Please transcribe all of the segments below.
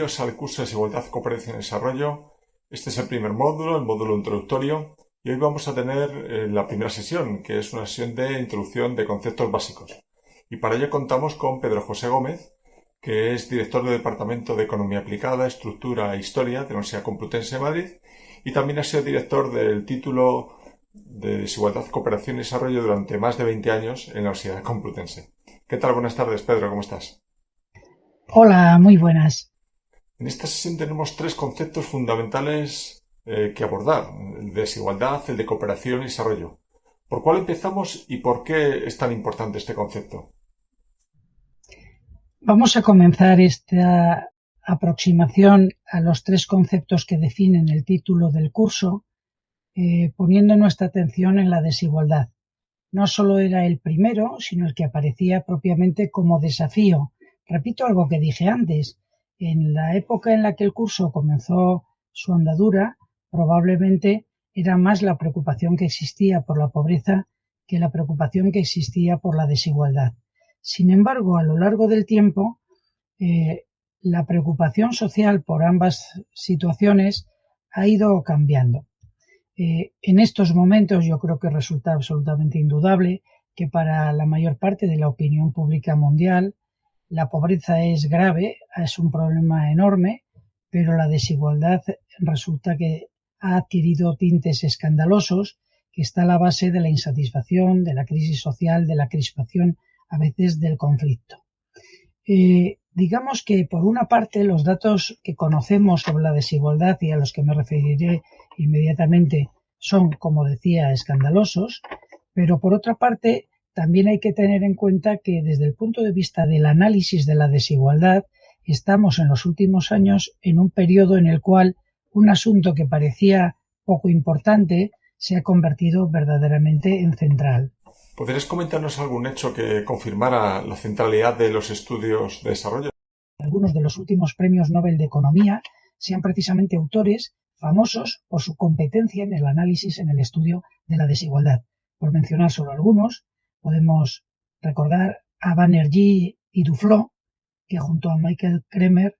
Bienvenidos al curso de Desigualdad, Cooperación y Desarrollo. Este es el primer módulo, el módulo introductorio, y hoy vamos a tener la primera sesión, que es una sesión de introducción de conceptos básicos. Y para ello contamos con Pedro José Gómez, que es director del Departamento de Economía Aplicada, Estructura e Historia de la Universidad Complutense de Madrid, y también ha sido director del título de Desigualdad, Cooperación y Desarrollo durante más de 20 años en la Universidad Complutense. ¿Qué tal? Buenas tardes, Pedro, ¿cómo estás? Hola, muy buenas. En esta sesión tenemos tres conceptos fundamentales que abordar: el de desigualdad, el de cooperación y desarrollo. ¿Por cuál empezamos y por qué es tan importante este concepto? Vamos a comenzar esta aproximación a los tres conceptos que definen el título del curso, poniendo nuestra atención en la desigualdad. No solo era el primero, sino el que aparecía propiamente como desafío. Repito algo que dije antes. En la época en la que el curso comenzó su andadura, probablemente era más la preocupación que existía por la pobreza que la preocupación que existía por la desigualdad. Sin embargo, a lo largo del tiempo, la preocupación social por ambas situaciones ha ido cambiando. En estos momentos yo creo que resulta absolutamente indudable que para la mayor parte de la opinión pública mundial la pobreza es grave, es un problema enorme, pero la desigualdad resulta que ha adquirido tintes escandalosos, que está a la base de la insatisfacción, de la crisis social, de la crispación, a veces del conflicto. Digamos que, por una parte, los datos que conocemos sobre la desigualdad y a los que me referiré inmediatamente son, como decía, escandalosos, pero por otra parte, también hay que tener en cuenta que desde el punto de vista del análisis de la desigualdad, estamos en los últimos años en un periodo en el cual un asunto que parecía poco importante se ha convertido verdaderamente en central. ¿Podrías comentarnos algún hecho que confirmara la centralidad de los estudios de desarrollo? Algunos de los últimos premios Nobel de Economía sean precisamente autores famosos por su competencia en el análisis, en el estudio de la desigualdad. Por mencionar solo algunos, podemos recordar a Banerjee y Duflo, que junto a Michael Kremer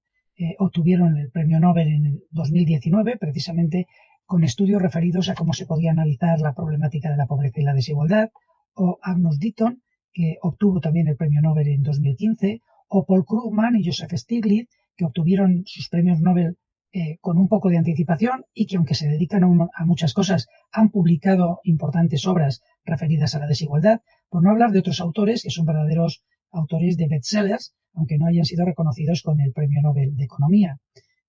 obtuvieron el premio Nobel en el 2019, precisamente con estudios referidos a cómo se podía analizar la problemática de la pobreza y la desigualdad, o Agnes Deaton, que obtuvo también el premio Nobel en 2015, o Paul Krugman y Joseph Stiglitz, que obtuvieron sus premios Nobel con un poco de anticipación y que, aunque se dedican a muchas cosas, han publicado importantes obras referidas a la desigualdad, por no hablar de otros autores que son verdaderos autores de bestsellers, aunque no hayan sido reconocidos con el premio Nobel de Economía.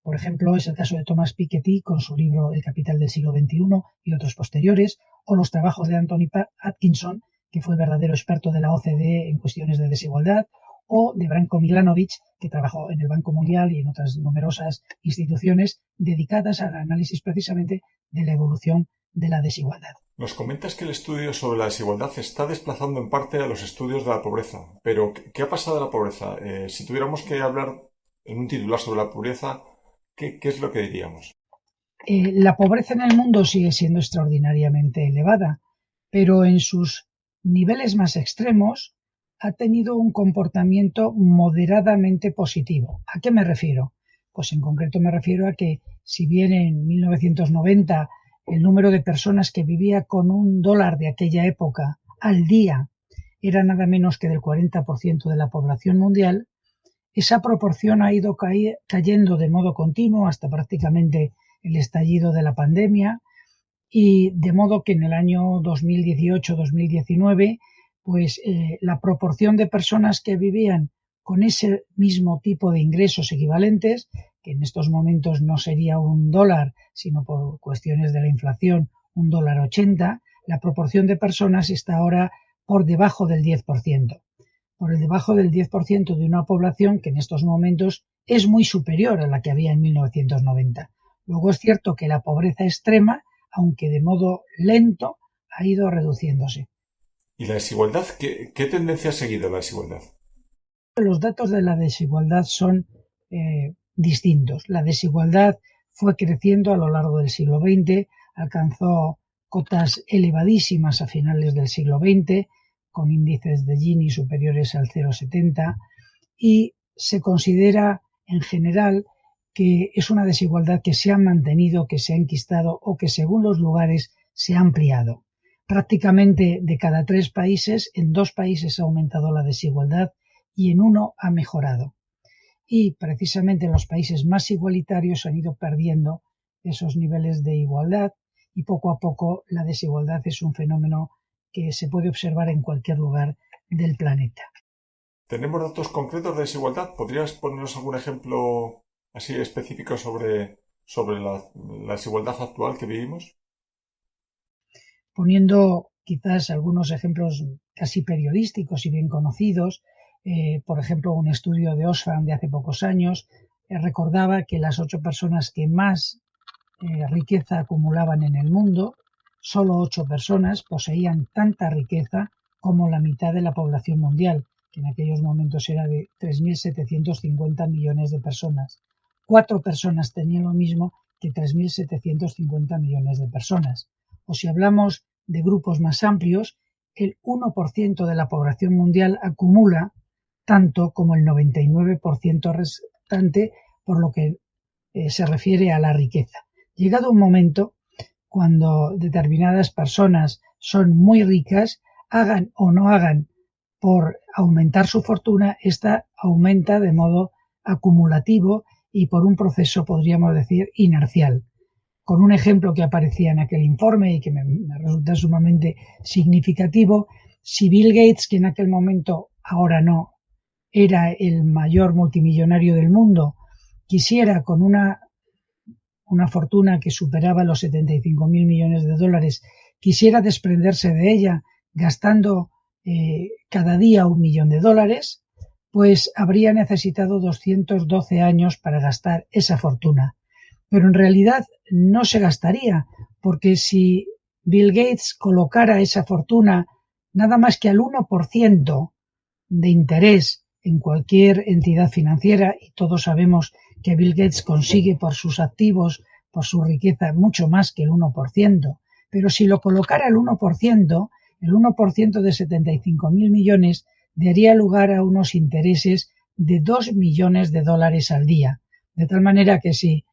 Por ejemplo, es el caso de Thomas Piketty con su libro El capital del siglo XXI y otros posteriores, o los trabajos de Anthony Atkinson, que fue el verdadero experto de la OCDE en cuestiones de desigualdad, o de Branko Milanovic, que trabajó en el Banco Mundial y en otras numerosas instituciones dedicadas al análisis precisamente de la evolución de la desigualdad. Nos comentas que el estudio sobre la desigualdad se está desplazando en parte a los estudios de la pobreza, pero ¿qué ha pasado de la pobreza? Si tuviéramos que hablar en un titular sobre la pobreza, ¿qué es lo que diríamos? La pobreza en el mundo sigue siendo extraordinariamente elevada, pero en sus niveles más extremos ha tenido un comportamiento moderadamente positivo. ¿A qué me refiero? Pues en concreto me refiero a que, si bien en 1990 el número de personas que vivía con $1 de aquella época al día era nada menos que del 40% de la población mundial, esa proporción ha ido cayendo de modo continuo hasta prácticamente el estallido de la pandemia, y de modo que en el año 2018-2019 pues la proporción de personas que vivían con ese mismo tipo de ingresos equivalentes, que en estos momentos no sería $1, sino por cuestiones de la inflación $1.80, la proporción de personas está ahora por debajo del 10%. Por debajo del 10% de una población que en estos momentos es muy superior a la que había en 1990. Luego es cierto que la pobreza extrema, aunque de modo lento, ha ido reduciéndose. ¿Y la desigualdad? ¿Qué tendencia ha seguido la desigualdad? Los datos de la desigualdad son distintos. La desigualdad fue creciendo a lo largo del siglo XX, alcanzó cotas elevadísimas a finales del siglo XX, con índices de Gini superiores al 0,70, y se considera en general que es una desigualdad que se ha mantenido, que se ha enquistado o que según los lugares se ha ampliado. Prácticamente de cada 3 países, en 2 países ha aumentado la desigualdad y en 1 ha mejorado. Y precisamente los países más igualitarios han ido perdiendo esos niveles de igualdad y poco a poco la desigualdad es un fenómeno que se puede observar en cualquier lugar del planeta. ¿Tenemos datos concretos de desigualdad? ¿Podrías ponernos algún ejemplo así específico sobre la desigualdad actual que vivimos? Poniendo quizás algunos ejemplos casi periodísticos y bien conocidos, por ejemplo, un estudio de Oxfam de hace pocos años recordaba que las 8 personas que más riqueza acumulaban en el mundo, solo 8 personas poseían tanta riqueza como la mitad de la población mundial, que en aquellos momentos era de 3.750 millones de personas. 4 personas tenían lo mismo que 3.750 millones de personas. O si hablamos de grupos más amplios, el 1% de la población mundial acumula tanto como el 99% restante por lo que se refiere a la riqueza. Llegado un momento, cuando determinadas personas son muy ricas, hagan o no hagan por aumentar su fortuna, esta aumenta de modo acumulativo y por un proceso, podríamos decir, inercial. Con un ejemplo que aparecía en aquel informe y que me resulta sumamente significativo, si Bill Gates, que en aquel momento, ahora no, era el mayor multimillonario del mundo, quisiera con una fortuna que superaba los 75.000 millones de dólares, quisiera desprenderse de ella gastando cada día $1 millón, pues habría necesitado 212 años para gastar esa fortuna. Pero en realidad no se gastaría, porque si Bill Gates colocara esa fortuna nada más que al 1% de interés en cualquier entidad financiera, y todos sabemos que Bill Gates consigue por sus activos, por su riqueza, mucho más que el 1%, pero si lo colocara el 1% de 75.000 millones daría lugar a unos intereses de $2 millones al día, de tal manera que si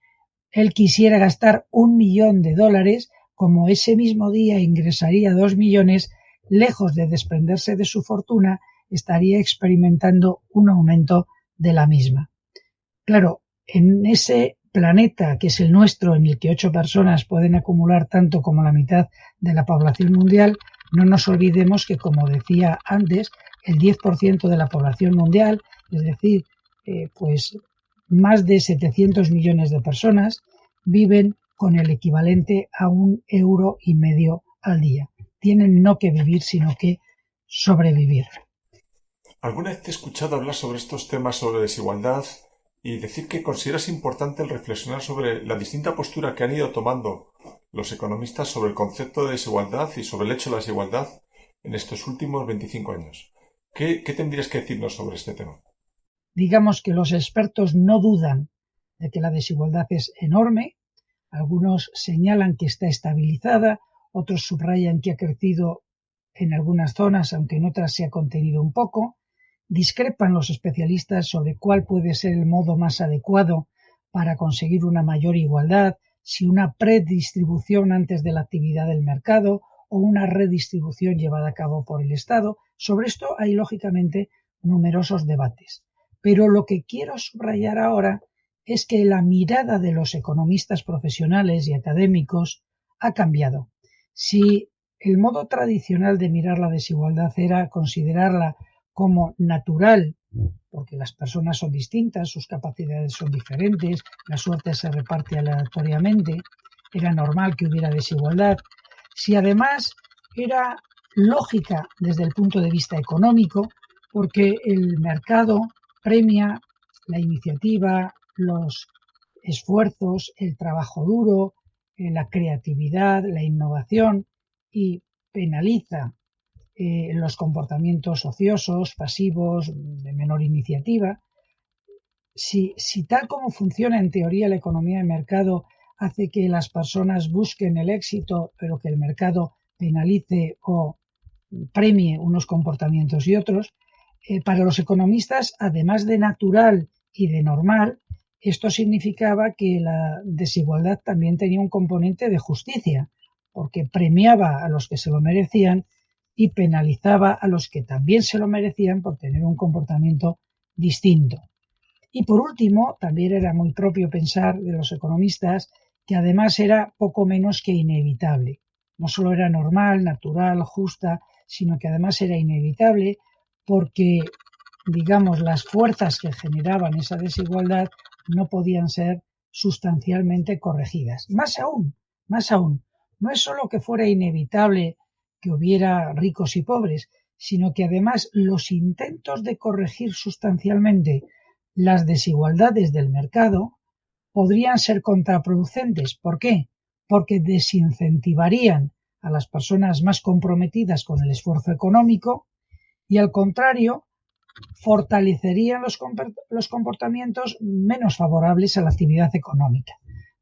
él quisiera gastar $1 millón, como ese mismo día ingresaría 2 millones, lejos de desprenderse de su fortuna, estaría experimentando un aumento de la misma. Claro, en ese planeta que es el nuestro, en el que 8 personas pueden acumular tanto como la mitad de la población mundial, no nos olvidemos que, como decía antes, el 10% de la población mundial, es decir, pues más de 700 millones de personas, viven con el equivalente a €1,5 al día. Tienen no que vivir, sino que sobrevivir. ¿Alguna vez te he escuchado hablar sobre estos temas sobre desigualdad y decir que consideras importante el reflexionar sobre la distinta postura que han ido tomando los economistas sobre el concepto de desigualdad y sobre el hecho de la desigualdad en estos últimos 25 años? ¿Qué tendrías que decirnos sobre este tema? Digamos que los expertos no dudan de que la desigualdad es enorme. Algunos señalan que está estabilizada, otros subrayan que ha crecido en algunas zonas, aunque en otras se ha contenido un poco. Discrepan los especialistas sobre cuál puede ser el modo más adecuado para conseguir una mayor igualdad, si una predistribución antes de la actividad del mercado o una redistribución llevada a cabo por el Estado. Sobre esto hay, lógicamente, numerosos debates. Pero lo que quiero subrayar ahora es que la mirada de los economistas profesionales y académicos ha cambiado. Si el modo tradicional de mirar la desigualdad era considerarla como natural, porque las personas son distintas, sus capacidades son diferentes, la suerte se reparte aleatoriamente, era normal que hubiera desigualdad. Si además era lógica desde el punto de vista económico, porque el mercado premia la iniciativa, los esfuerzos, el trabajo duro, la creatividad, la innovación y penaliza los comportamientos ociosos, pasivos, de menor iniciativa. Si tal como funciona en teoría la economía de mercado hace que las personas busquen el éxito, pero que el mercado penalice o premie unos comportamientos y otros, para los economistas, además de natural y de normal, Esto significaba que la desigualdad también tenía un componente de justicia, porque premiaba a los que se lo merecían y penalizaba a los que también se lo merecían por tener un comportamiento distinto. Y por último, también era muy propio pensar de los economistas que además era poco menos que inevitable. No solo era normal, natural, justa, sino que además era inevitable porque, digamos, las fuerzas que generaban esa desigualdad no podían ser sustancialmente corregidas. Más aún, no es solo que fuera inevitable que hubiera ricos y pobres, sino que además los intentos de corregir sustancialmente las desigualdades del mercado podrían ser contraproducentes. ¿Por qué? Porque desincentivarían a las personas más comprometidas con el esfuerzo económico y, al contrario, fortalecerían los comportamientos menos favorables a la actividad económica.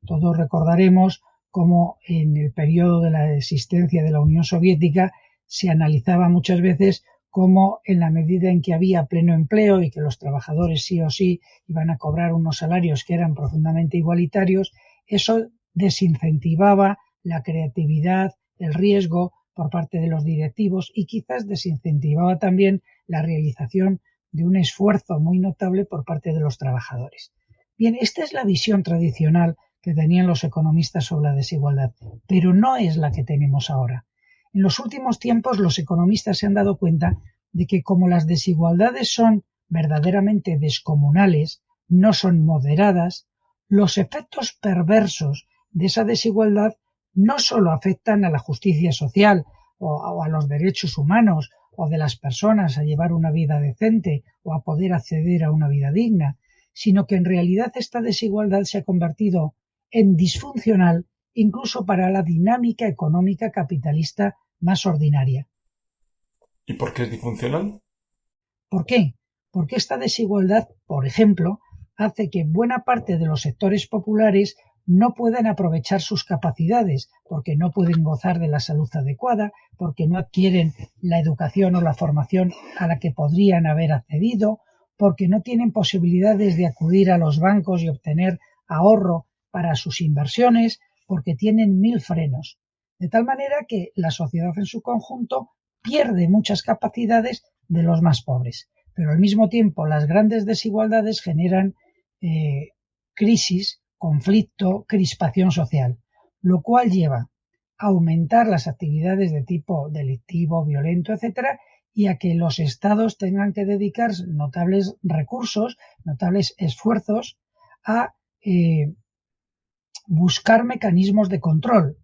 Todos recordaremos cómo en el periodo de la existencia de la Unión Soviética se analizaba muchas veces cómo, en la medida en que había pleno empleo y que los trabajadores sí o sí iban a cobrar unos salarios que eran profundamente igualitarios, eso desincentivaba la creatividad, el riesgo por parte de los directivos y quizás desincentivaba también la realización de un esfuerzo muy notable por parte de los trabajadores. Bien, esta es la visión tradicional que tenían los economistas sobre la desigualdad, pero no es la que tenemos ahora. En los últimos tiempos los economistas se han dado cuenta de que como las desigualdades son verdaderamente descomunales, no son moderadas, los efectos perversos de esa desigualdad no solo afectan a la justicia social o a los derechos humanos o de las personas a llevar una vida decente o a poder acceder a una vida digna, sino que en realidad esta desigualdad se ha convertido en disfuncional incluso para la dinámica económica capitalista más ordinaria. ¿Y por qué es disfuncional? ¿Por qué? Porque esta desigualdad, por ejemplo, hace que buena parte de los sectores populares no puedan aprovechar sus capacidades, porque no pueden gozar de la salud adecuada, porque no adquieren la educación o la formación a la que podrían haber accedido, porque no tienen posibilidades de acudir a los bancos y obtener ahorro para sus inversiones, porque tienen mil frenos. De tal manera que la sociedad en su conjunto pierde muchas capacidades de los más pobres. Pero al mismo tiempo las grandes desigualdades generan crisis, conflicto, crispación social, lo cual lleva a aumentar las actividades de tipo delictivo, violento, etcétera, y a que los estados tengan que dedicar notables recursos, notables esfuerzos a buscar mecanismos de control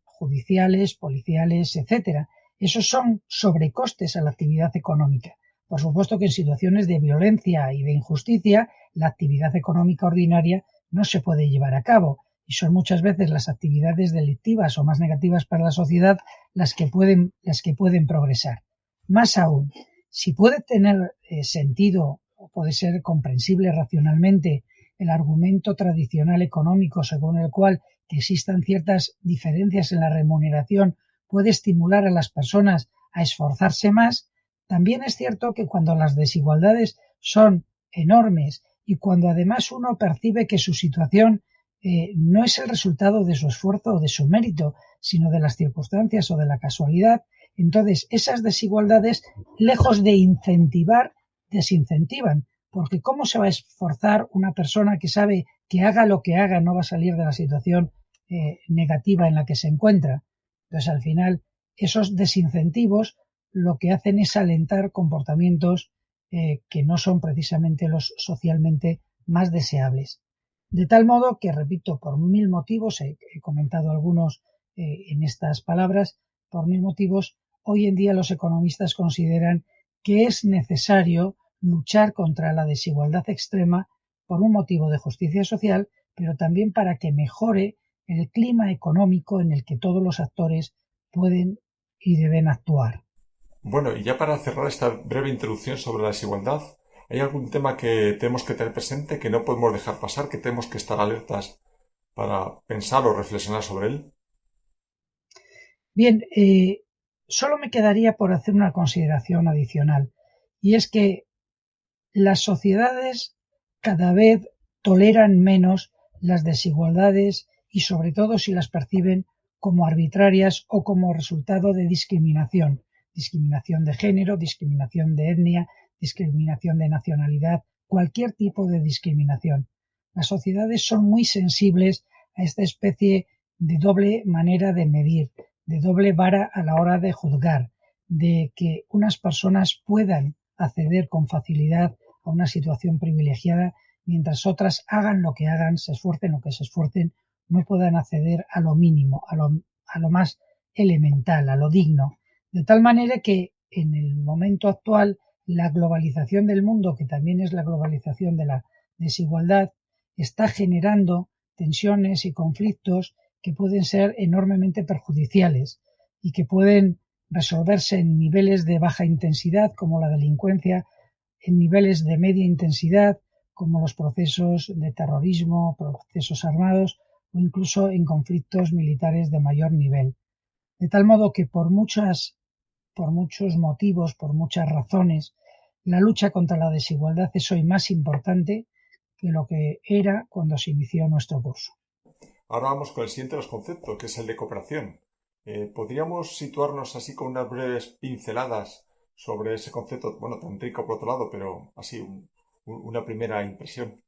judiciales, policiales, etcétera. Esos son sobrecostes a la actividad económica. Por supuesto que en situaciones de violencia y de injusticia, la actividad económica ordinaria no se puede llevar a cabo y son muchas veces las actividades delictivas o más negativas para la sociedad las que pueden progresar. Más aún, si puede tener sentido o puede ser comprensible racionalmente el argumento tradicional económico según el cual que existan ciertas diferencias en la remuneración puede estimular a las personas a esforzarse más, también es cierto que cuando las desigualdades son enormes y cuando además uno percibe que su situación no es el resultado de su esfuerzo o de su mérito, sino de las circunstancias o de la casualidad, entonces esas desigualdades, lejos de incentivar, desincentivan, porque ¿cómo se va a esforzar una persona que sabe que haga lo que haga no va a salir de la situación negativa en la que se encuentra? Entonces, al final, esos desincentivos lo que hacen es alentar comportamientos que no son precisamente los socialmente más deseables. De tal modo que, repito, por mil motivos, he comentado algunos en estas palabras, por mil motivos, hoy en día los economistas consideran que es necesario luchar contra la desigualdad extrema por un motivo de justicia social, pero también para que mejore el clima económico en el que todos los actores pueden y deben actuar. Bueno, y ya para cerrar esta breve introducción sobre la desigualdad, ¿hay algún tema que tenemos que tener presente, que no podemos dejar pasar, que tenemos que estar alertas para pensar o reflexionar sobre él? Bien, solo me quedaría por hacer una consideración adicional, y es que las sociedades cada vez toleran menos las desigualdades y sobre todo si las perciben como arbitrarias o como resultado de discriminación de género, discriminación de etnia, discriminación de nacionalidad, cualquier tipo de discriminación. Las sociedades son muy sensibles a esta especie de doble manera de medir, de doble vara a la hora de juzgar, de que unas personas puedan acceder con facilidad a una situación privilegiada, mientras otras hagan lo que hagan, se esfuercen lo que se esfuercen, no puedan acceder a lo mínimo, a lo más elemental, a lo digno. De tal manera que en el momento actual la globalización del mundo, que también es la globalización de la desigualdad, está generando tensiones y conflictos que pueden ser enormemente perjudiciales y que pueden resolverse en niveles de baja intensidad como la delincuencia, en niveles de media intensidad como los procesos de terrorismo, procesos armados o incluso en conflictos militares de mayor nivel. De tal modo que por muchos motivos, por muchas razones, la lucha contra la desigualdad es hoy más importante que lo que era cuando se inició nuestro curso. Ahora vamos con el siguiente de los conceptos, que es el de cooperación. ¿Podríamos situarnos así con unas breves pinceladas sobre ese concepto, bueno, tan rico por otro lado, pero así una primera impresión?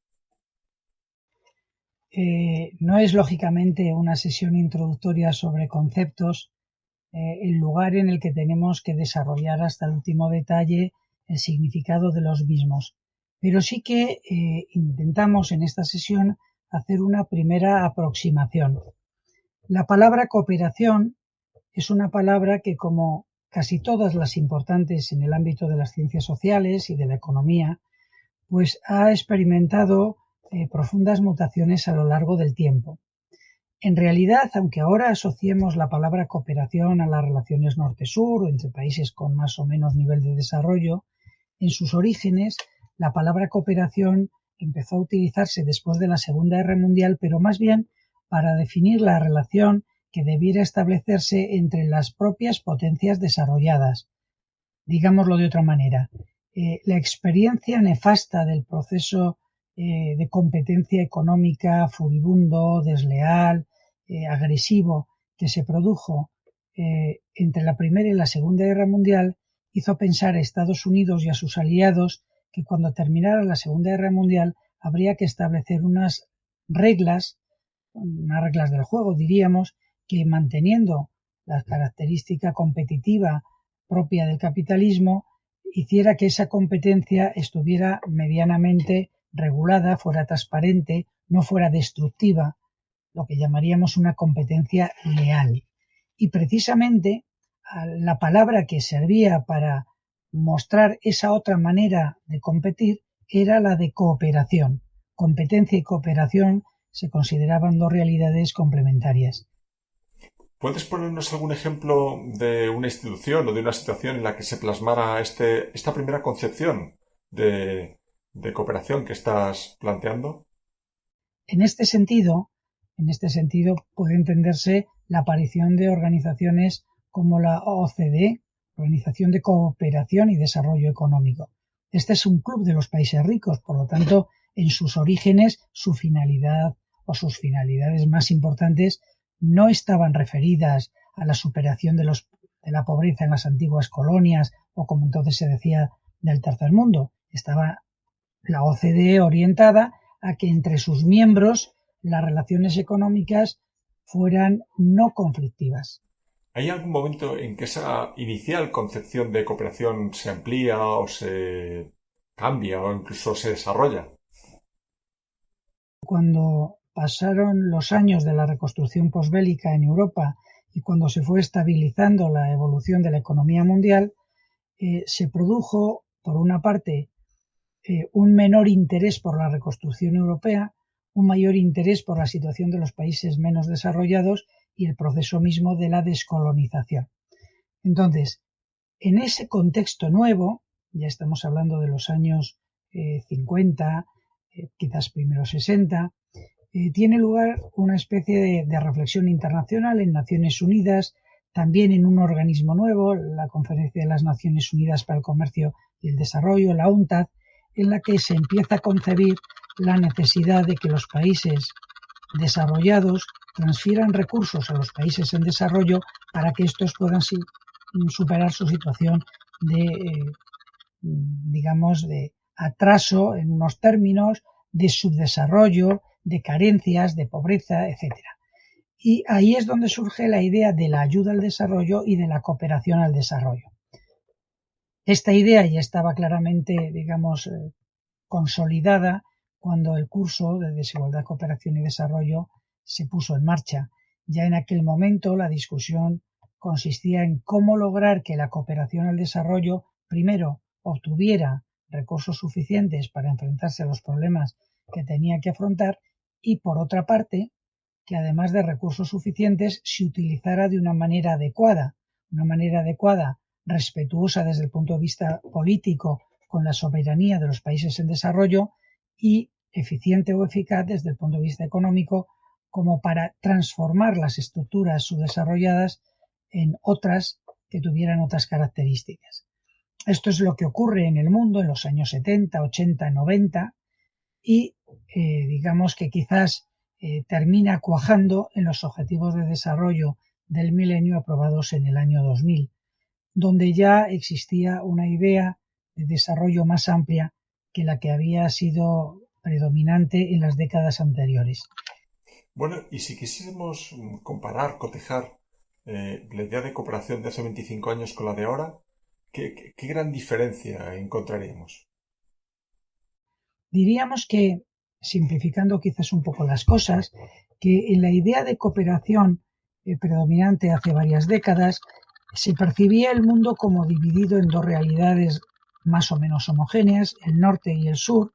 No es lógicamente una sesión introductoria sobre conceptos el lugar en el que tenemos que desarrollar hasta el último detalle el significado de los mismos. Pero sí que intentamos en esta sesión hacer una primera aproximación. La palabra cooperación es una palabra que, como casi todas las importantes en el ámbito de las ciencias sociales y de la economía, pues ha experimentado profundas mutaciones a lo largo del tiempo. En realidad, aunque ahora asociemos la palabra cooperación a las relaciones norte-sur o entre países con más o menos nivel de desarrollo, en sus orígenes la palabra cooperación empezó a utilizarse después de la Segunda Guerra Mundial, pero más bien para definir la relación que debiera establecerse entre las propias potencias desarrolladas. Digámoslo de otra manera, la experiencia nefasta del proceso de competencia económica furibundo, desleal, agresivo que se produjo entre la Primera y la Segunda Guerra Mundial hizo pensar a Estados Unidos y a sus aliados que cuando terminara la Segunda Guerra Mundial habría que establecer unas reglas del juego, diríamos, que manteniendo la característica competitiva propia del capitalismo, hiciera que esa competencia estuviera medianamente regulada, fuera transparente, no fuera destructiva, lo que llamaríamos una competencia leal. Y precisamente la palabra que servía para mostrar esa otra manera de competir era la de cooperación. Competencia y cooperación se consideraban dos realidades complementarias. ¿Puedes ponernos algún ejemplo de una institución o de una situación en la que se plasmara esta primera concepción de cooperación que estás planteando? En este sentido puede entenderse la aparición de organizaciones como la OCDE, Organización de Cooperación y Desarrollo Económico. Este es un club de los países ricos, por lo tanto, en sus orígenes, su finalidad o sus finalidades más importantes no estaban referidas a la superación de la pobreza en las antiguas colonias o, como entonces se decía, del tercer mundo. Estaba la OCDE orientada a que entre sus miembros las relaciones económicas fueran no conflictivas. ¿Hay algún momento en que esa inicial concepción de cooperación se amplía o se cambia o incluso se desarrolla? Cuando pasaron los años de la reconstrucción posbélica en Europa y cuando se fue estabilizando la evolución de la economía mundial, se produjo, por una parte, un menor interés por la reconstrucción europea, un mayor interés por la situación de los países menos desarrollados y el proceso mismo de la descolonización. Entonces, en ese contexto nuevo, ya estamos hablando de los años 50, quizás primero 60, tiene lugar una especie de reflexión internacional en Naciones Unidas, también en un organismo nuevo, la Conferencia de las Naciones Unidas para el Comercio y el Desarrollo, la UNCTAD, en la que se empieza a concebir la necesidad de que los países desarrollados transfieran recursos a los países en desarrollo para que estos puedan superar su situación de, digamos, de atraso en unos términos, de subdesarrollo, de carencias, de pobreza, etcétera. Y ahí es donde surge la idea de la ayuda al desarrollo y de la cooperación al desarrollo. Esta idea ya estaba claramente, digamos, consolidada cuando el curso de Desigualdad, Cooperación y Desarrollo se puso en marcha. Ya en aquel momento la discusión consistía en cómo lograr que la cooperación al desarrollo, primero, obtuviera recursos suficientes para enfrentarse a los problemas que tenía que afrontar y, por otra parte, que además de recursos suficientes se utilizara de una manera adecuada respetuosa desde el punto de vista político con la soberanía de los países en desarrollo y eficiente o eficaz desde el punto de vista económico, como para transformar las estructuras subdesarrolladas en otras que tuvieran otras características. Esto es lo que ocurre en el mundo en los años 70, 80, 90 y digamos que quizás termina cuajando en los objetivos de desarrollo del milenio aprobados en el año 2000, donde ya existía una idea de desarrollo más amplia que la que había sido predominante en las décadas anteriores. Bueno, y si quisiésemos comparar, cotejar la idea de cooperación de hace 25 años con la de ahora, ¿qué gran diferencia encontraríamos? Diríamos que, simplificando quizás un poco las cosas, que en la idea de cooperación predominante hace varias décadas se percibía el mundo como dividido en dos realidades más o menos homogéneas, el norte y el sur,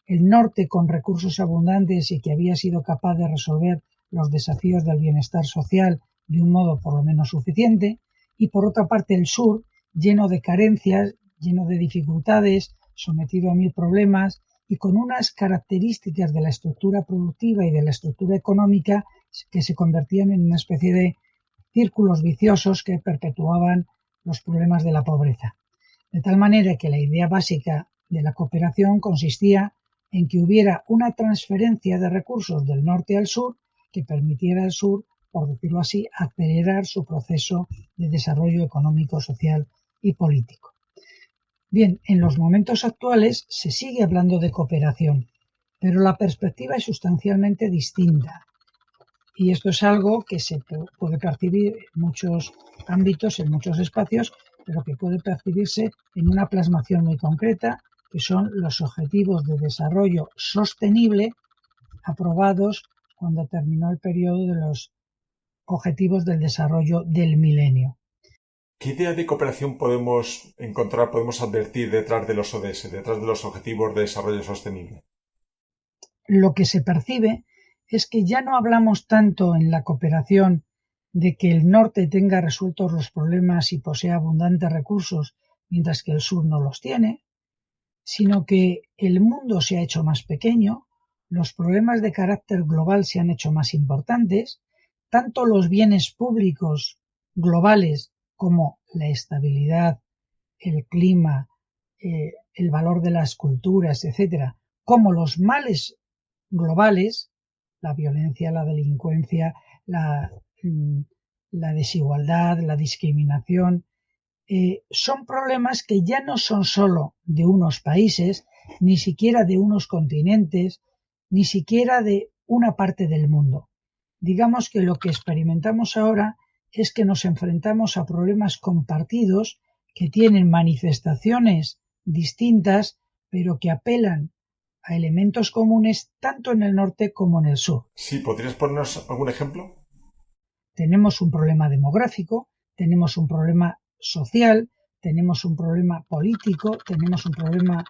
el norte con recursos abundantes y que había sido capaz de resolver los desafíos del bienestar social de un modo por lo menos suficiente, y por otra parte el sur, lleno de carencias, lleno de dificultades, sometido a mil problemas y con unas características de la estructura productiva y de la estructura económica que se convertían en una especie de círculos viciosos que perpetuaban los problemas de la pobreza. De tal manera que la idea básica de la cooperación consistía en que hubiera una transferencia de recursos del norte al sur que permitiera al sur, por decirlo así, acelerar su proceso de desarrollo económico, social y político. Bien, en los momentos actuales se sigue hablando de cooperación, pero la perspectiva es sustancialmente distinta. Y esto es algo que se puede percibir en muchos ámbitos, en muchos espacios, pero que puede percibirse en una plasmación muy concreta, que son los Objetivos de Desarrollo Sostenible aprobados cuando terminó el periodo de los Objetivos del Desarrollo del Milenio. ¿Qué idea de cooperación podemos encontrar, podemos advertir detrás de los ODS, detrás de los Objetivos de Desarrollo Sostenible? Lo que se percibe es que ya no hablamos tanto en la cooperación de que el norte tenga resueltos los problemas y posea abundantes recursos, mientras que el sur no los tiene, sino que el mundo se ha hecho más pequeño, los problemas de carácter global se han hecho más importantes, tanto los bienes públicos globales como la estabilidad, el clima, el valor de las culturas, etcétera, como los males globales, la violencia, la delincuencia, la desigualdad, la discriminación, son problemas que ya no son solo de unos países, ni siquiera de unos continentes, ni siquiera de una parte del mundo. Digamos que lo que experimentamos ahora es que nos enfrentamos a problemas compartidos que tienen manifestaciones distintas, pero que apelan a elementos comunes tanto en el norte como en el sur. Sí, ¿podrías ponernos algún ejemplo? Tenemos un problema demográfico, tenemos un problema social, tenemos un problema político, tenemos un problema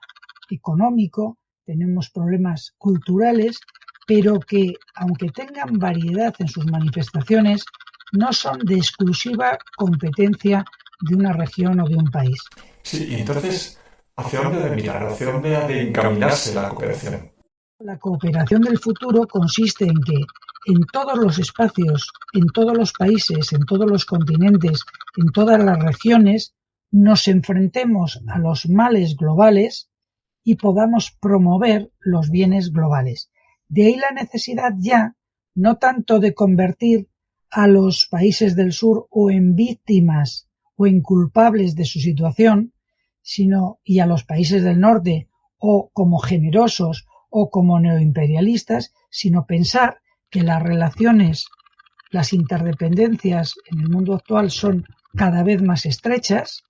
económico, tenemos problemas culturales, pero que, aunque tengan variedad en sus manifestaciones, no son de exclusiva competencia de una región o de un país. Sí, y entonces, ¿hacia dónde debe mirar? ¿Hacia dónde ha de encaminarse la cooperación? La cooperación del futuro consiste en que en todos los espacios, en todos los países, en todos los continentes, en todas las regiones, nos enfrentemos a los males globales y podamos promover los bienes globales. De ahí la necesidad ya no tanto de convertir a los países del sur o en víctimas o en culpables de su situación, sino y a los países del norte o como generosos o como neoimperialistas, sino pensar que las relaciones, las interdependencias en el mundo actual son cada vez más estrechas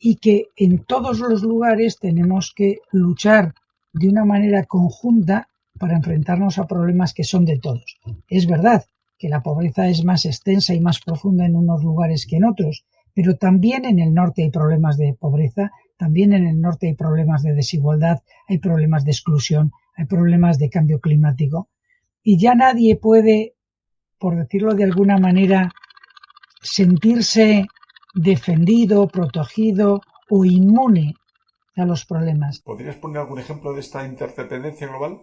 y que en todos los lugares tenemos que luchar de una manera conjunta para enfrentarnos a problemas que son de todos. Es verdad que la pobreza es más extensa y más profunda en unos lugares que en otros, pero también en el norte hay problemas de pobreza, también en el norte hay problemas de desigualdad, hay problemas de exclusión, hay problemas de cambio climático. Y ya nadie puede, por decirlo de alguna manera, sentirse defendido, protegido o inmune a los problemas. ¿Podrías poner algún ejemplo de esta interdependencia global?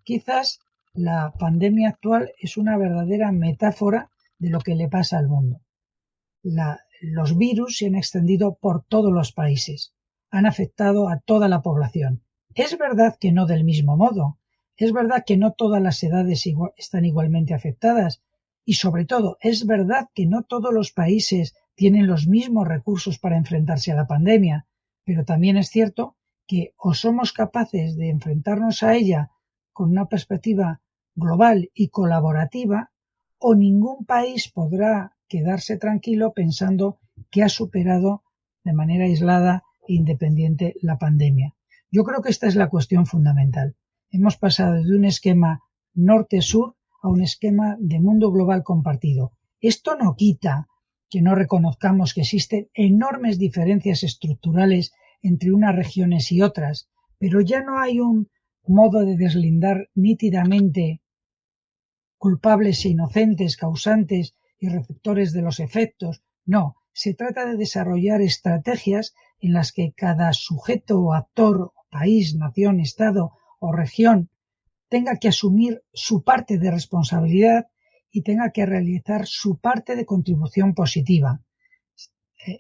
Quizás la pandemia actual es una verdadera metáfora de lo que le pasa al mundo. Los virus se han extendido por todos los países, han afectado a toda la población. Es verdad que no del mismo modo, es verdad que no todas las edades están igualmente afectadas y sobre todo es verdad que no todos los países tienen los mismos recursos para enfrentarse a la pandemia, pero también es cierto que o somos capaces de enfrentarnos a ella con una perspectiva global y colaborativa, o ningún país podrá quedarse tranquilo pensando que ha superado de manera aislada e independiente la pandemia. Yo creo que esta es la cuestión fundamental. Hemos pasado de un esquema norte-sur a un esquema de mundo global compartido. Esto no quita que no reconozcamos que existen enormes diferencias estructurales entre unas regiones y otras, pero ya no hay un modo de deslindar nítidamente culpables e inocentes, causantes y receptores de los efectos. No, se trata de desarrollar estrategias en las que cada sujeto o actor, país, nación, estado o región tenga que asumir su parte de responsabilidad y tenga que realizar su parte de contribución positiva,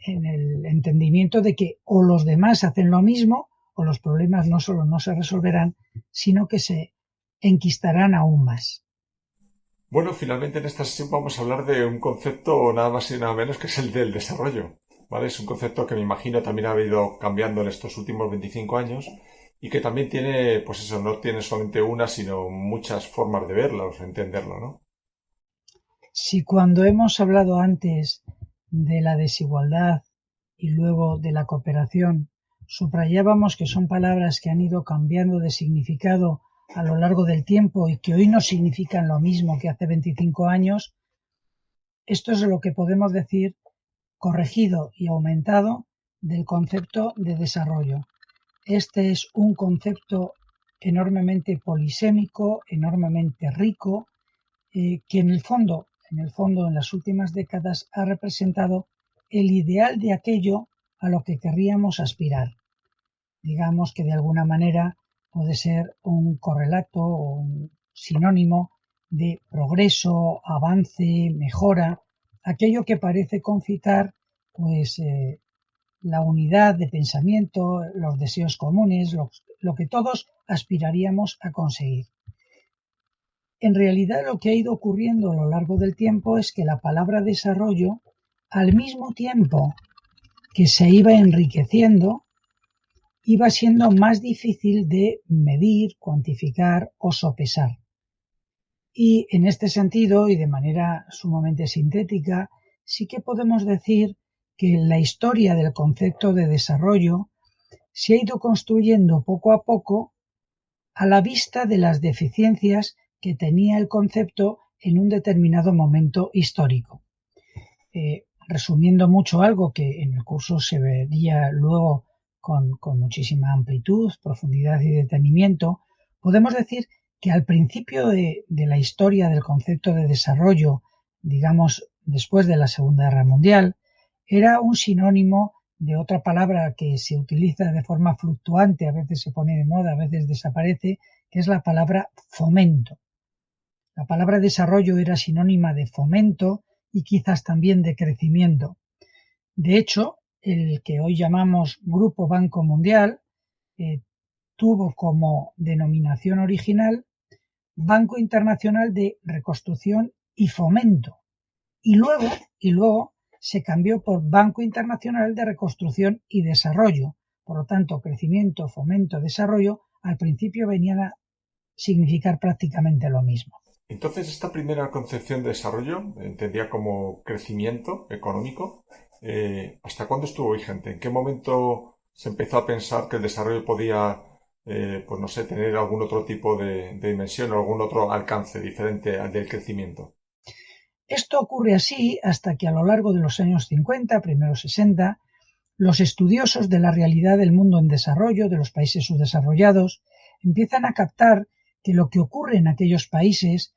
en el entendimiento de que o los demás hacen lo mismo o los problemas no solo no se resolverán, sino que se enquistarán aún más. Bueno, finalmente en esta sesión vamos a hablar de un concepto nada más y nada menos que es el del desarrollo, ¿vale? Es un concepto que me imagino también ha ido cambiando en estos últimos 25 años y que también tiene, pues eso, no tiene solamente una, sino muchas formas de verlo, o entenderlo, ¿no? Si cuando hemos hablado antes de la desigualdad y luego de la cooperación, subrayábamos que son palabras que han ido cambiando de significado a lo largo del tiempo y que hoy no significan lo mismo que hace 25 años, esto es lo que podemos decir corregido y aumentado del concepto de desarrollo. Este es un concepto enormemente polisémico, enormemente rico, que en el fondo, en las últimas décadas ha representado el ideal de aquello a lo que querríamos aspirar. Digamos que de alguna manera puede ser un correlato o un sinónimo de progreso, avance, mejora, aquello que parece concitar pues la unidad de pensamiento, los deseos comunes, lo que todos aspiraríamos a conseguir. En realidad lo que ha ido ocurriendo a lo largo del tiempo es que la palabra desarrollo, al mismo tiempo que se iba enriqueciendo, iba siendo más difícil de medir, cuantificar o sopesar. Y en este sentido, y de manera sumamente sintética, sí que podemos decir que la historia del concepto de desarrollo se ha ido construyendo poco a poco a la vista de las deficiencias que tenía el concepto en un determinado momento histórico. Resumiendo mucho algo que en el curso se vería luego con muchísima amplitud, profundidad y detenimiento, podemos decir que al principio de la historia del concepto de desarrollo, digamos después de la Segunda Guerra Mundial, era un sinónimo de otra palabra que se utiliza de forma fluctuante, a veces se pone de moda, a veces desaparece, que es la palabra fomento. La palabra desarrollo era sinónima de fomento y quizás también de crecimiento. De hecho, el que hoy llamamos Grupo Banco Mundial tuvo como denominación original Banco Internacional de Reconstrucción y Fomento, y luego se cambió por Banco Internacional de Reconstrucción y Desarrollo. Por lo tanto, crecimiento, fomento, desarrollo, al principio venían a significar prácticamente lo mismo. Entonces, esta primera concepción de desarrollo, entendía como crecimiento económico, ¿hasta cuándo estuvo vigente? ¿En qué momento se empezó a pensar que el desarrollo podía, pues no sé, tener algún otro tipo de dimensión o algún otro alcance diferente al del crecimiento? Esto ocurre así hasta que a lo largo de los años 50, primeros 60, los estudiosos de la realidad del mundo en desarrollo, de los países subdesarrollados, empiezan a captar que lo que ocurre en aquellos países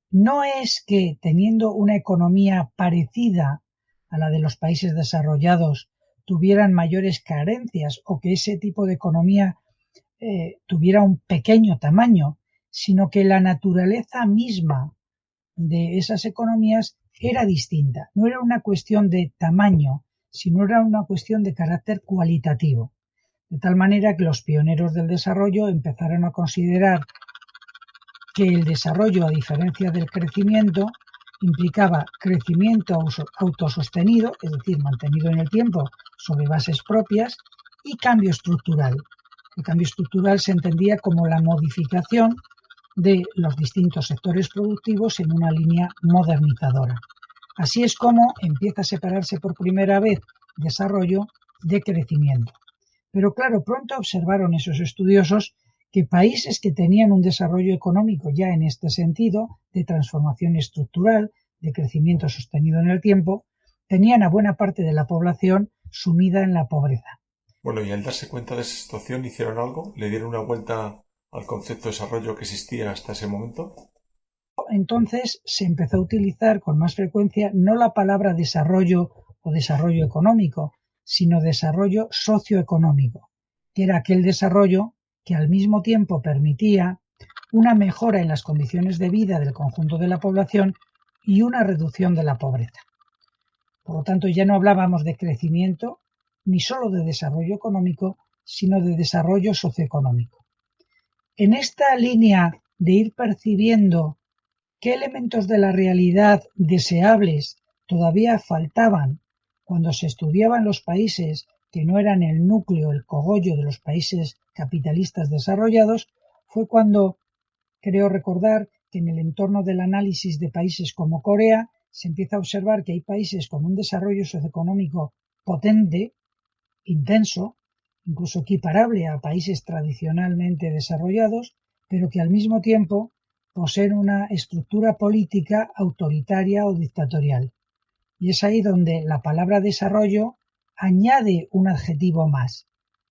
no es que, teniendo una economía parecida a la de los países desarrollados, tuvieran mayores carencias o que ese tipo de economía tuviera un pequeño tamaño, sino que la naturaleza misma de esas economías era distinta. No era una cuestión de tamaño, sino era una cuestión de carácter cualitativo. De tal manera que los pioneros del desarrollo empezaron a considerar que el desarrollo, a diferencia del crecimiento, implicaba crecimiento autosostenido, es decir, mantenido en el tiempo sobre bases propias, y cambio estructural. El cambio estructural se entendía como la modificación de los distintos sectores productivos en una línea modernizadora. Así es como empieza a separarse por primera vez desarrollo de crecimiento. Pero claro, pronto observaron esos estudiosos que países que tenían un desarrollo económico ya en este sentido, de transformación estructural, de crecimiento sostenido en el tiempo, tenían a buena parte de la población sumida en la pobreza. Bueno, y al darse cuenta de esa situación, ¿hicieron algo? ¿Le dieron una vuelta al concepto de desarrollo que existía hasta ese momento? Entonces se empezó a utilizar con más frecuencia no la palabra desarrollo o desarrollo económico, sino desarrollo socioeconómico, que era aquel desarrollo que al mismo tiempo permitía una mejora en las condiciones de vida del conjunto de la población y una reducción de la pobreza. Por lo tanto, ya no hablábamos de crecimiento ni solo de desarrollo económico, sino de desarrollo socioeconómico. En esta línea de ir percibiendo qué elementos de la realidad deseables todavía faltaban cuando se estudiaban los países que no eran el núcleo, el cogollo de los países capitalistas desarrollados, fue cuando creo recordar que en el entorno del análisis de países como Corea se empieza a observar que hay países con un desarrollo socioeconómico potente, intenso, incluso equiparable a países tradicionalmente desarrollados, pero que al mismo tiempo poseen una estructura política autoritaria o dictatorial. Y es ahí donde la palabra desarrollo añade un adjetivo más.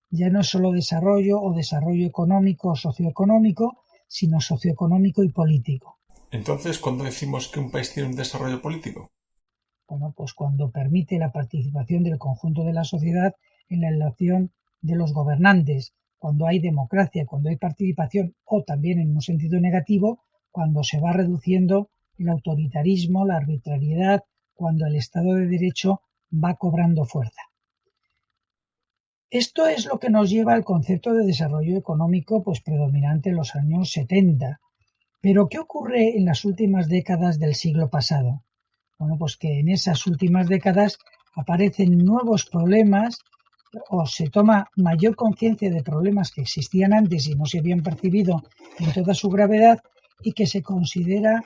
Ya no es solo desarrollo o desarrollo económico o socioeconómico, sino socioeconómico y político. Entonces, ¿cuándo decimos que un país tiene un desarrollo político? Bueno, pues cuando permite la participación del conjunto de la sociedad en la elección de los gobernantes, cuando hay democracia, cuando hay participación, o también en un sentido negativo, cuando se va reduciendo el autoritarismo, la arbitrariedad, cuando el Estado de Derecho va cobrando fuerza. Esto es lo que nos lleva al concepto de desarrollo económico pues predominante en los años 70. Pero ¿qué ocurre en las últimas décadas del siglo pasado? Bueno, pues que en esas últimas décadas aparecen nuevos problemas o se toma mayor conciencia de problemas que existían antes y no se habían percibido en toda su gravedad y que se considera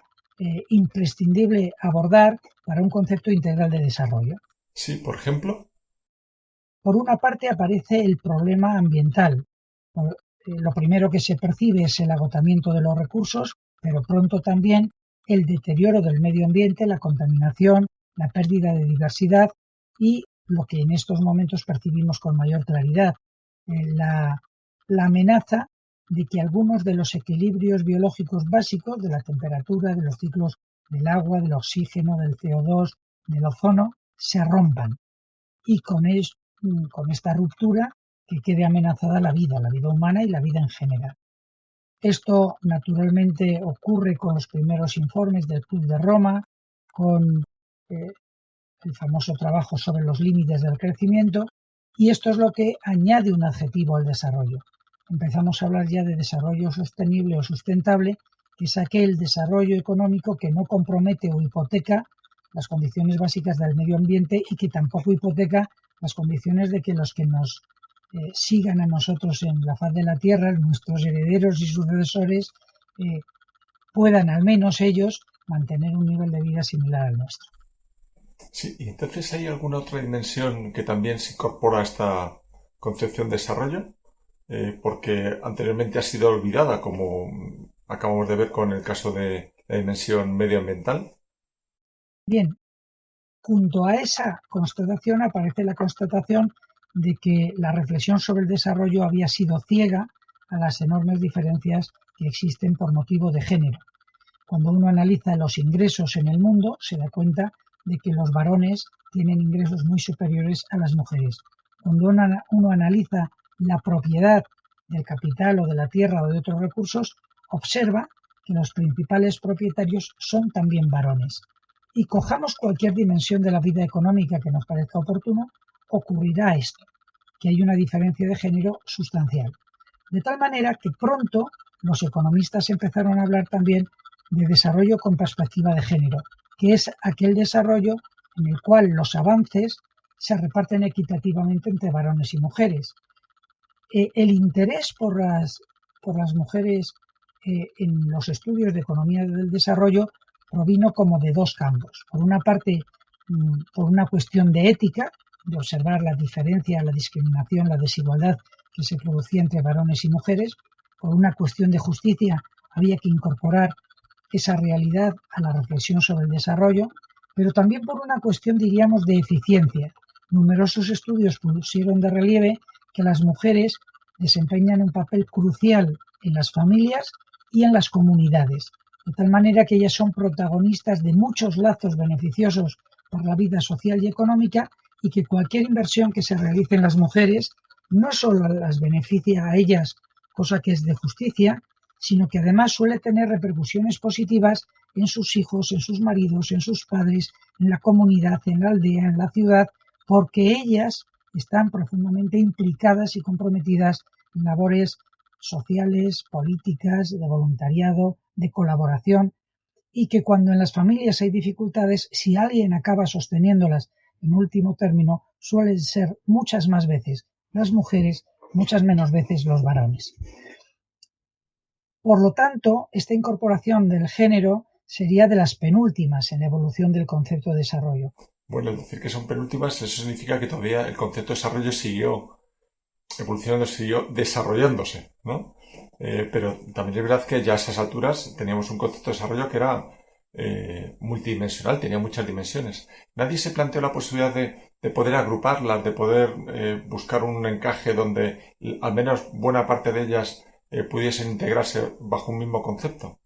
imprescindible abordar para un concepto integral de desarrollo. Sí, por ejemplo. Por una parte aparece el problema ambiental. Lo primero que se percibe es el agotamiento de los recursos, pero pronto también el deterioro del medio ambiente, la contaminación, la pérdida de diversidad y lo que en estos momentos percibimos con mayor claridad, la amenaza de que algunos de los equilibrios biológicos básicos de la temperatura, de los ciclos del agua, del oxígeno, del CO2, del ozono, se rompan. Y con esta ruptura que quede amenazada la vida humana y la vida en general. Esto naturalmente ocurre con los primeros informes del Club de Roma, con el famoso trabajo sobre los límites del crecimiento, y esto es lo que añade un adjetivo al desarrollo. empezamos a hablar ya de desarrollo sostenible o sustentable, que es aquel desarrollo económico que no compromete o hipoteca las condiciones básicas del medio ambiente y que tampoco hipoteca las condiciones de que los que nos sigan a nosotros en la faz de la Tierra, nuestros herederos y sucesores, puedan al menos ellos mantener un nivel de vida similar al nuestro. Sí, y entonces ¿hay alguna otra dimensión que también se incorpora a esta concepción de desarrollo? Porque anteriormente ha sido olvidada, como acabamos de ver con el caso de la dimensión medioambiental. Bien, junto a esa constatación aparece la constatación de que la reflexión sobre el desarrollo había sido ciega a las enormes diferencias que existen por motivo de género. Cuando uno analiza los ingresos en el mundo, se da cuenta de que los varones tienen ingresos muy superiores a las mujeres. Cuando uno analiza la propiedad del capital o de la tierra o de otros recursos, observa que los principales propietarios son también varones. Y cojamos cualquier dimensión de la vida económica que nos parezca oportuno, ocurrirá esto, que hay una diferencia de género sustancial. De tal manera que pronto los economistas empezaron a hablar también de desarrollo con perspectiva de género, que es aquel desarrollo en el cual los avances se reparten equitativamente entre varones y mujeres. El interés por las mujeres en los estudios de economía del desarrollo provino como de dos campos. Por una parte, por una cuestión de ética, de observar la diferencia, la discriminación, la desigualdad que se producía entre varones y mujeres. Por una cuestión de justicia, había que incorporar esa realidad a la reflexión sobre el desarrollo, pero también por una cuestión, diríamos, de eficiencia. Numerosos estudios pusieron de relieve que las mujeres desempeñan un papel crucial en las familias y en las comunidades, de tal manera que ellas son protagonistas de muchos lazos beneficiosos para la vida social y económica, y que cualquier inversión que se realice en las mujeres no solo las beneficia a ellas, cosa que es de justicia, sino que además suele tener repercusiones positivas en sus hijos, en sus maridos, en sus padres, en la comunidad, en la aldea, en la ciudad, porque ellas están profundamente implicadas y comprometidas en labores sociales, políticas, de voluntariado, de colaboración, y que cuando en las familias hay dificultades, si alguien acaba sosteniéndolas en último término, suelen ser muchas más veces las mujeres, muchas menos veces los varones. Por lo tanto, esta incorporación del género sería de las penúltimas en la evolución del concepto de desarrollo. Bueno, al decir que son penúltimas, eso significa que todavía el concepto de desarrollo siguió evolucionando, siguió desarrollándose, ¿no? Pero también es verdad que ya a esas alturas teníamos un concepto de desarrollo que era multidimensional, tenía muchas dimensiones. Nadie se planteó la posibilidad de poder agruparlas, de poder buscar un encaje donde al menos buena parte de ellas pudiesen integrarse bajo un mismo concepto.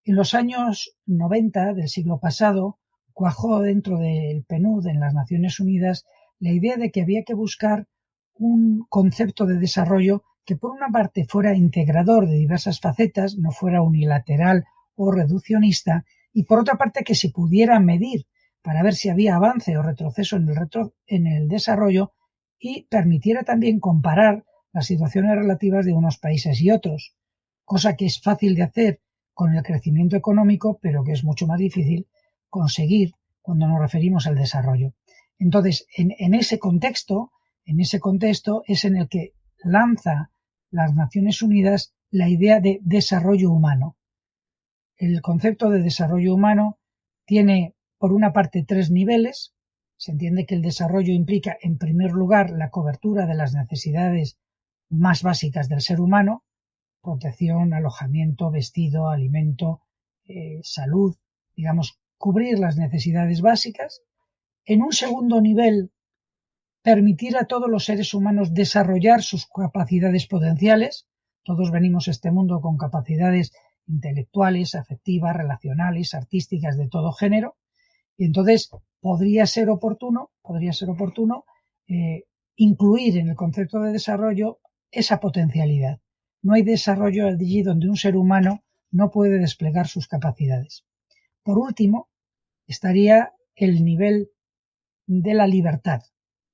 En los años 90 del siglo pasado, cuajó dentro del PNUD, en las Naciones Unidas, la idea de que había que buscar un concepto de desarrollo que por una parte fuera integrador de diversas facetas, no fuera unilateral o reduccionista, y por otra parte que se pudiera medir para ver si había avance o retroceso en el desarrollo, y permitiera también comparar las situaciones relativas de unos países y otros, cosa que es fácil de hacer con el crecimiento económico, pero que es mucho más difícil conseguir cuando nos referimos al desarrollo. Entonces, en ese contexto es en el que lanza las Naciones Unidas la idea de desarrollo humano. El concepto de desarrollo humano tiene, por una parte, tres niveles. Se entiende que el desarrollo implica, en primer lugar, la cobertura de las necesidades más básicas del ser humano: protección, alojamiento, vestido, alimento, salud, digamos, cubrir las necesidades básicas. En un segundo nivel, permitir a todos los seres humanos desarrollar sus capacidades potenciales. Todos venimos a este mundo con capacidades intelectuales, afectivas, relacionales, artísticas, de todo género, y entonces podría ser oportuno incluir en el concepto de desarrollo esa potencialidad. No hay desarrollo allí donde un ser humano no puede desplegar sus capacidades. Por último, estaría el nivel de la libertad.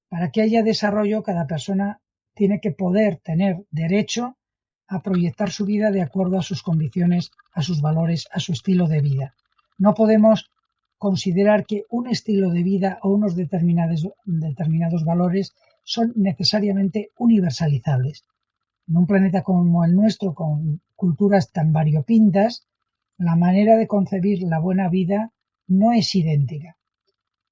Para que haya desarrollo, cada persona tiene que poder tener derecho a proyectar su vida de acuerdo a sus convicciones, a sus valores, a su estilo de vida. No podemos considerar que un estilo de vida o unos determinados valores son necesariamente universalizables. En un planeta como el nuestro, con culturas tan variopintas, la manera de concebir la buena vida no es idéntica.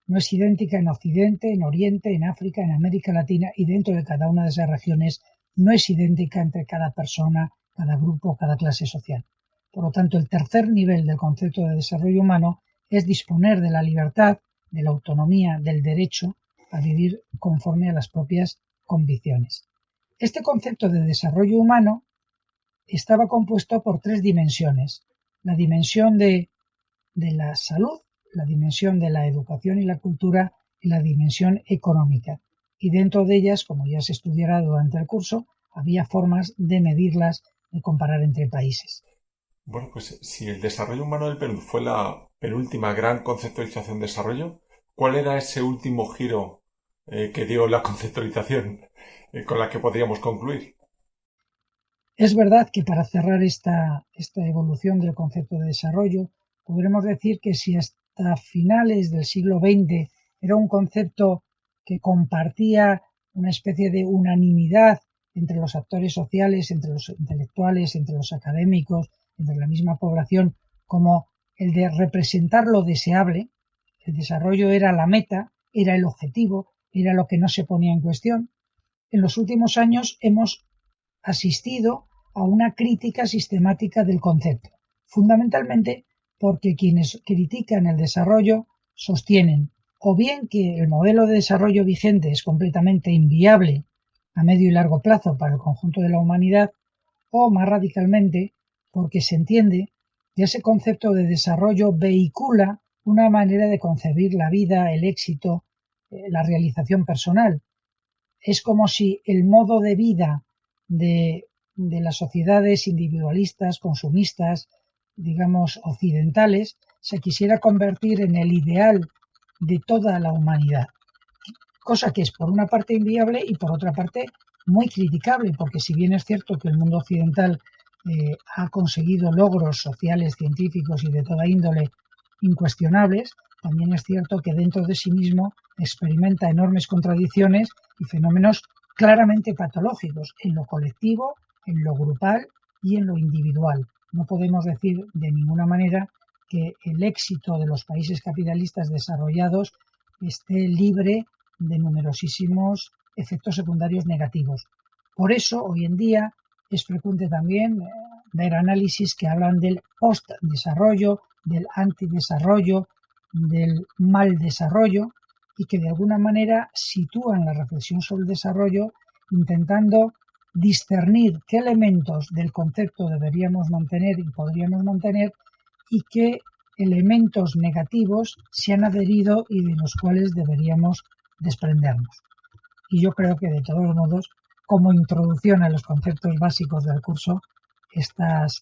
No es idéntica en Occidente, en Oriente, en África, en América Latina, y dentro de cada una de esas regiones no es idéntica entre cada persona, cada grupo, cada clase social. Por lo tanto, el tercer nivel del concepto de desarrollo humano es disponer de la libertad, de la autonomía, del derecho a vivir conforme a las propias convicciones. Este concepto de desarrollo humano estaba compuesto por tres dimensiones: la dimensión de la salud, la dimensión de la educación y la cultura y la dimensión económica. Y dentro de ellas, como ya se estudiará durante el curso, había formas de medirlas, de comparar entre países. Bueno, pues si el desarrollo humano del Perú fue la penúltima gran conceptualización de desarrollo, ¿cuál era ese último giro que dio la conceptualización con la que podríamos concluir? Es verdad que para cerrar esta evolución del concepto de desarrollo, podremos decir que si hasta finales del siglo XX era un concepto que compartía una especie de unanimidad entre los actores sociales, entre los intelectuales, entre los académicos, entre la misma población, como el de representar lo deseable, el desarrollo era la meta, era el objetivo, era lo que no se ponía en cuestión. En los últimos años hemos asistido a una crítica sistemática del concepto, fundamentalmente porque quienes critican el desarrollo sostienen o bien que el modelo de desarrollo vigente es completamente inviable a medio y largo plazo para el conjunto de la humanidad, o más radicalmente porque se entiende que ese concepto de desarrollo vehicula una manera de concebir la vida, el éxito, la realización personal. Es como si el modo de vida de las sociedades individualistas, consumistas, digamos, occidentales, se quisiera convertir en el ideal de toda la humanidad. Cosa que es por una parte inviable y por otra parte muy criticable, porque si bien es cierto que el mundo occidental ha conseguido logros sociales, científicos y de toda índole incuestionables, también es cierto que dentro de sí mismo experimenta enormes contradicciones y fenómenos claramente patológicos en lo colectivo, en lo grupal y en lo individual. No podemos decir de ninguna manera que el éxito de los países capitalistas desarrollados esté libre de numerosísimos efectos secundarios negativos. Por eso, hoy en día, es frecuente también ver análisis que hablan del post-desarrollo, del antidesarrollo, del mal desarrollo, y que de alguna manera sitúan la reflexión sobre el desarrollo intentando discernir qué elementos del concepto deberíamos mantener y podríamos mantener y qué elementos negativos se han adherido y de los cuales deberíamos desprendernos. Y yo creo que de todos modos, como introducción a los conceptos básicos del curso, estas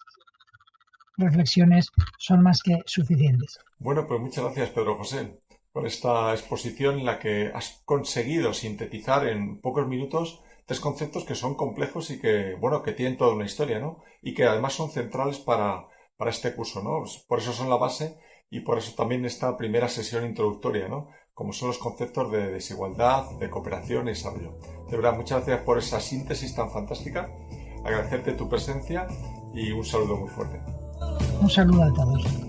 reflexiones son más que suficientes. Bueno, pues muchas gracias, Pedro José, por esta exposición en la que has conseguido sintetizar en pocos minutos tres conceptos que son complejos y que, bueno, que tienen toda una historia, ¿no? Y que además son centrales para este curso, ¿no? Por eso son la base y por eso también esta primera sesión introductoria, ¿no? Como son los conceptos de desigualdad, de cooperación y desarrollo. De verdad, muchas gracias por esa síntesis tan fantástica, agradecerte tu presencia y un saludo muy fuerte. Un saludo a todos.